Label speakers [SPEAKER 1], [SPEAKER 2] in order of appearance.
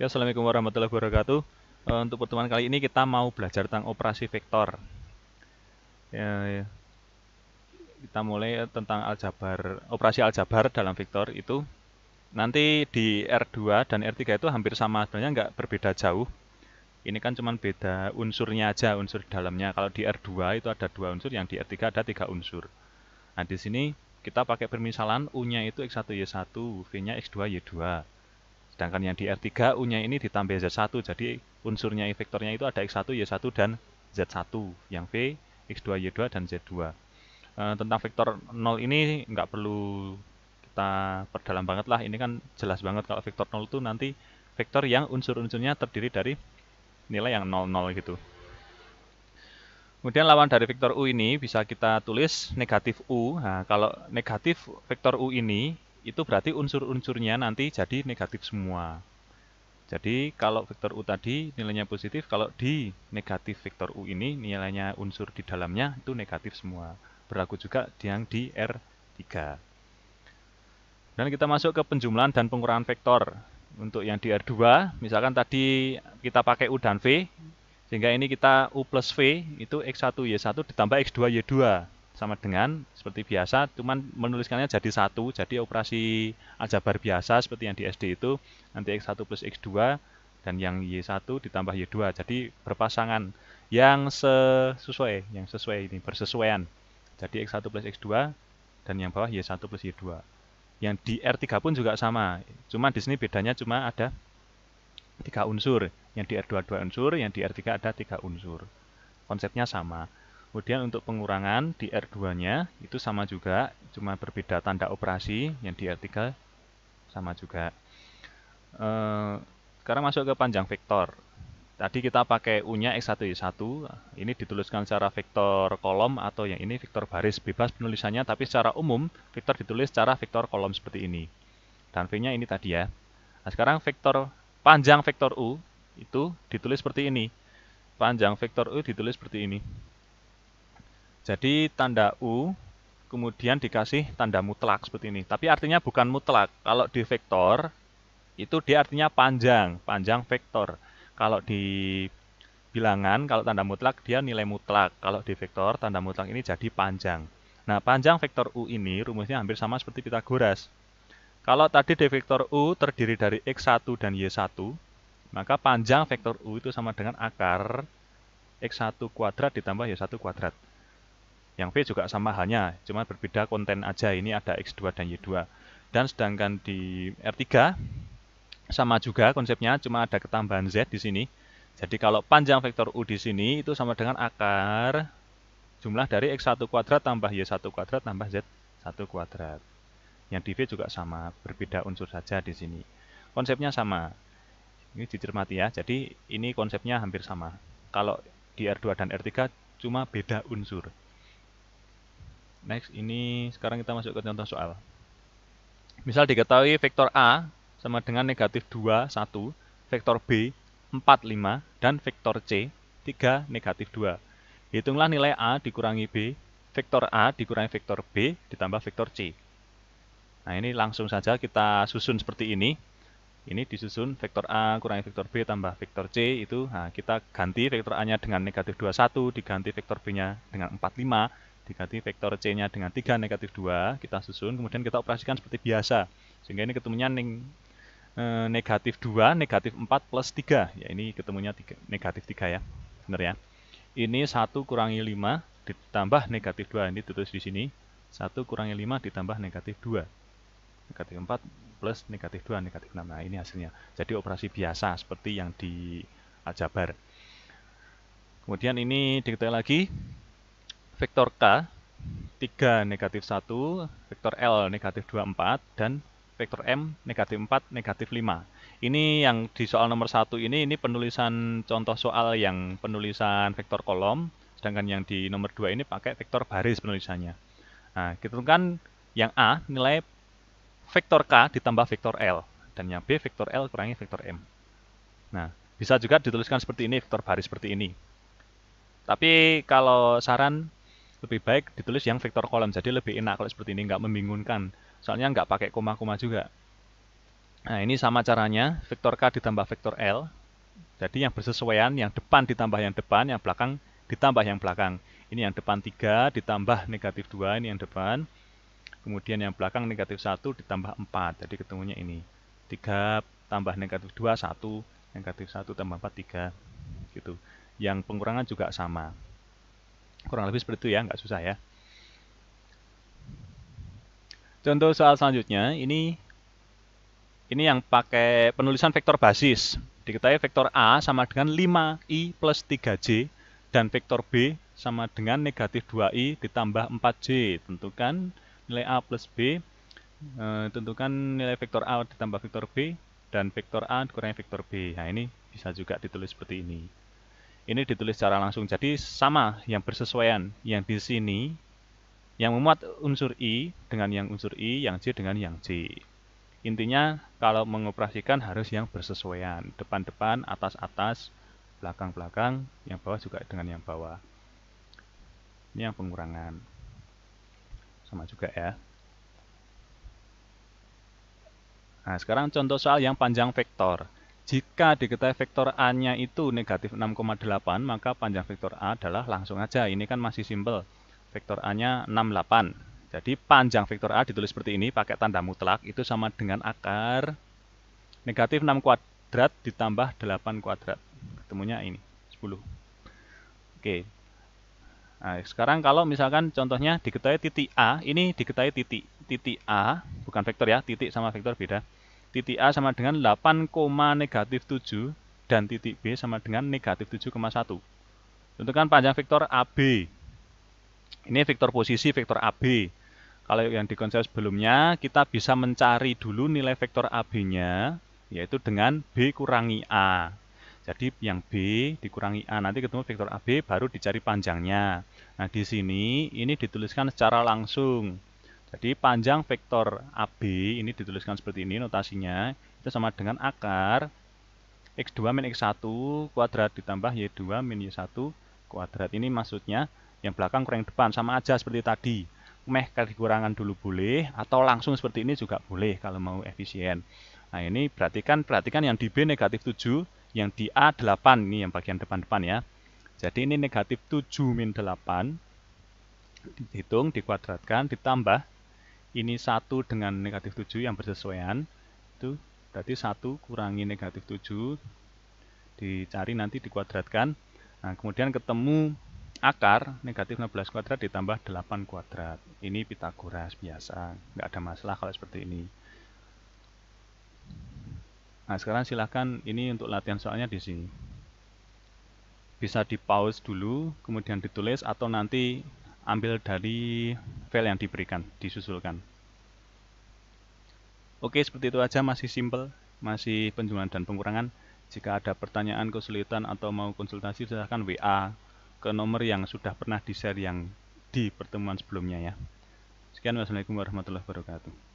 [SPEAKER 1] Ya, Assalamualaikum warahmatullahi wabarakatuh. Untuk pertemuan kali ini kita mau belajar tentang operasi vektor. Ya, kita mulai tentang operasi aljabar dalam vektor itu. Nanti di R2 dan R3 itu hampir sama, sebenarnya nggak berbeda jauh. Ini kan cuma beda unsurnya aja, unsur di dalamnya. Kalau di R2 itu ada 2 unsur, yang di R3 ada 3 unsur. Nah, di sini kita pakai permisalan U-nya itu X1 Y1, V-nya X2 Y2. Sedangkan yang di R3 U-nya ini ditambah Z1, jadi unsurnya vektornya itu ada X1, Y1, dan Z1. Yang V, X2, Y2, dan Z2. Tentang vektor 0 ini nggak perlu kita perdalam banget lah. Ini kan jelas banget kalau vektor 0 itu nanti vektor yang unsur-unsurnya terdiri dari nilai yang 0, gitu. Kemudian lawan dari vektor U ini bisa kita tulis negatif U. Nah, kalau negatif vektor U ini, itu berarti unsur-unsurnya nanti jadi negatif semua. Jadi kalau vektor U tadi nilainya positif, kalau di negatif vektor U ini nilainya unsur di dalamnya itu negatif semua. Berlaku juga yang di R3. Dan kita masuk ke penjumlahan dan pengurangan vektor. Untuk yang di R2, misalkan tadi kita pakai U dan V, sehingga ini kita U plus V itu X1 Y1 ditambah X2 Y2. Sama dengan seperti biasa, cuman menuliskannya jadi satu, jadi operasi aljabar biasa seperti yang di SD itu, nanti X1 plus X2, dan yang Y1 ditambah Y2, jadi berpasangan yang sesuai ini, bersesuaian. Jadi X1 plus X2, dan yang bawah Y1 plus Y2. Yang di R3 pun juga sama, cuma di sini bedanya cuma ada 3 unsur. Yang di R2 2 unsur, yang di R3 ada 3 unsur. Konsepnya sama. Kemudian untuk pengurangan di R2-nya itu sama juga, cuma berbeda tanda operasi. Yang di R3 sama juga. Sekarang masuk ke panjang vektor. Tadi kita pakai U-nya X1 Y1, ini dituliskan secara vektor kolom atau yang ini vektor baris, bebas penulisannya, tapi secara umum vektor ditulis secara vektor kolom seperti ini. Dan V-nya ini tadi ya. Nah, sekarang panjang vektor U itu ditulis seperti ini. Panjang vektor U ditulis seperti ini. Jadi tanda U kemudian dikasih tanda mutlak seperti ini. Tapi artinya bukan mutlak. Kalau di vektor itu dia artinya panjang, panjang vektor. Kalau di bilangan, kalau tanda mutlak dia nilai mutlak. Kalau di vektor tanda mutlak ini jadi panjang. Nah, panjang vektor U ini rumusnya hampir sama seperti Pitagoras. Kalau tadi di vektor U terdiri dari X1 dan Y1, maka panjang vektor U itu sama dengan akar X1 kuadrat ditambah Y1 kuadrat. Yang V juga sama halnya, cuma berbeda konten aja. Ini ada X2 dan Y2. Dan sedangkan di R3 sama juga konsepnya, cuma ada ketambahan Z di sini. Jadi kalau panjang vektor U di sini itu sama dengan akar jumlah dari X1 kuadrat tambah Y1 kuadrat tambah Z1 kuadrat. Yang di V juga sama, berbeda unsur saja di sini. Konsepnya sama. Ini dicermati ya. Jadi ini konsepnya hampir sama. Kalau di R2 dan R3 cuma beda unsur. Next, ini sekarang kita masuk ke contoh soal. Misal diketahui vektor A sama dengan negatif 2, 1, vektor B 4, 5, dan vektor C 3, negatif 2. Hitunglah nilai A dikurangi B, vektor A dikurangi vektor B ditambah vektor C. Nah, ini langsung saja kita susun seperti ini. Ini disusun vektor A kurangi vektor B tambah vektor C itu. Nah, kita ganti vektor A-nya dengan negatif 2, 1, diganti vektor B-nya dengan 4, 5, diganti vektor C-nya dengan 3, negatif 2. Kita susun, kemudian kita operasikan seperti biasa. Sehingga ini ketemunya negatif 2, negatif 4, plus 3. Ya, ini ketemunya negatif 3 ya. Benar ya. Ini 1 kurangi 5 ditambah negatif 2. Ini ditulis di sini. 1 kurangi 5 ditambah negatif 2. Negatif 4 plus negatif 2, negatif 6. Nah, ini hasilnya. Jadi operasi biasa seperti yang di aljabar. Kemudian ini diketahui lagi. Vektor K, 3, negatif 1. Vektor L, negatif 2, 4. Dan vektor M, negatif 4, negatif 5. Ini yang di soal nomor 1 ini penulisan contoh soal yang penulisan vektor kolom. Sedangkan yang di nomor 2 ini pakai vektor baris penulisannya. Nah, kita kan yang A nilai vektor K ditambah vektor L. Dan yang B vektor L kurangi vektor M. Nah, bisa juga dituliskan seperti ini, vektor baris seperti ini. Tapi kalau saran, lebih baik ditulis yang vektor kolom. Jadi lebih enak kalau seperti ini, nggak membingungkan. Soalnya nggak pakai koma-koma juga. Nah, ini sama caranya, vektor K ditambah vektor L. Jadi yang bersesuaian, yang depan ditambah yang depan, yang belakang ditambah yang belakang. Ini yang depan 3 ditambah negatif 2, ini yang depan. Kemudian yang belakang negatif 1 ditambah 4. Jadi ketemunya ini. 3 tambah negatif 2, 1. Negatif 1 tambah 4, 3. Gitu. Yang pengurangan juga sama. Kurang lebih seperti itu ya, nggak susah ya. Contoh soal selanjutnya, ini yang pakai penulisan vektor basis. Diketahui vektor A sama dengan 5i plus 3j dan vektor B sama dengan negatif 2i ditambah 4j. Tentukan nilai A plus B, tentukan nilai vektor A ditambah vektor B dan vektor A dikurangi vektor B. Nah, ini bisa juga ditulis seperti ini. Ini ditulis secara langsung. Jadi sama yang bersesuaian. Yang di sini yang memuat unsur I dengan yang unsur I, yang J dengan yang J. Intinya kalau mengoperasikan harus yang bersesuaian. Depan-depan, atas-atas, belakang-belakang, yang bawah juga dengan yang bawah. Ini yang pengurangan. Sama juga ya. Nah, sekarang contoh soal yang panjang vektor. Jika diketahui vektor A-nya itu negatif 6,8, maka panjang vektor A adalah langsung aja. Ini kan masih simpel. Vektor A-nya 68. Jadi panjang vektor A ditulis seperti ini, pakai tanda mutlak, itu sama dengan akar negatif 6 kuadrat ditambah 8 kuadrat. Ketemunya ini, 10. Oke. Nah, sekarang kalau misalkan contohnya diketahui titik A, ini diketahui titik A, bukan vektor ya, titik sama vektor beda. Titik A sama dengan 8, negatif 7 dan titik B sama dengan negatif 7,1. Tentukan panjang vektor AB. Ini vektor posisi vektor AB. Kalau yang di konsep sebelumnya, kita bisa mencari dulu nilai vektor AB-nya, yaitu dengan B kurangi A. Jadi yang B dikurangi A, nanti ketemu vektor AB, baru dicari panjangnya. Nah, di sini ini dituliskan secara langsung. Jadi panjang vektor AB ini dituliskan seperti ini notasinya, itu sama dengan akar X2 min X1 kuadrat ditambah Y2 min Y1 kuadrat. Ini maksudnya yang belakang kurang depan, sama aja seperti tadi. Kali kurangan dulu boleh, atau langsung seperti ini juga boleh kalau mau efisien. Nah, ini perhatikan yang di B negatif 7, yang di A 8, ini yang bagian depan-depan ya. Jadi ini negatif 7 min 8, dihitung, dikuadratkan, ditambah. Ini 1 dengan negatif 7 yang bersesuaian. Itu berarti 1 kurangi negatif 7, dicari nanti dikuadratkan. Nah, kemudian ketemu akar negatif 16 kuadrat ditambah 8 kuadrat. Ini Pitagoras biasa, nggak ada masalah kalau seperti ini. Nah, sekarang silahkan ini untuk latihan soalnya di sini. Bisa di pause dulu, kemudian ditulis, atau nanti ambil dari file yang diberikan, disusulkan. Oke, seperti itu aja, masih simple, masih penjumlahan dan pengurangan. Jika ada pertanyaan, kesulitan, atau mau konsultasi, silahkan WA ke nomor yang sudah pernah di-share yang di pertemuan sebelumnya ya. Sekian, wassalamualaikum warahmatullahi wabarakatuh.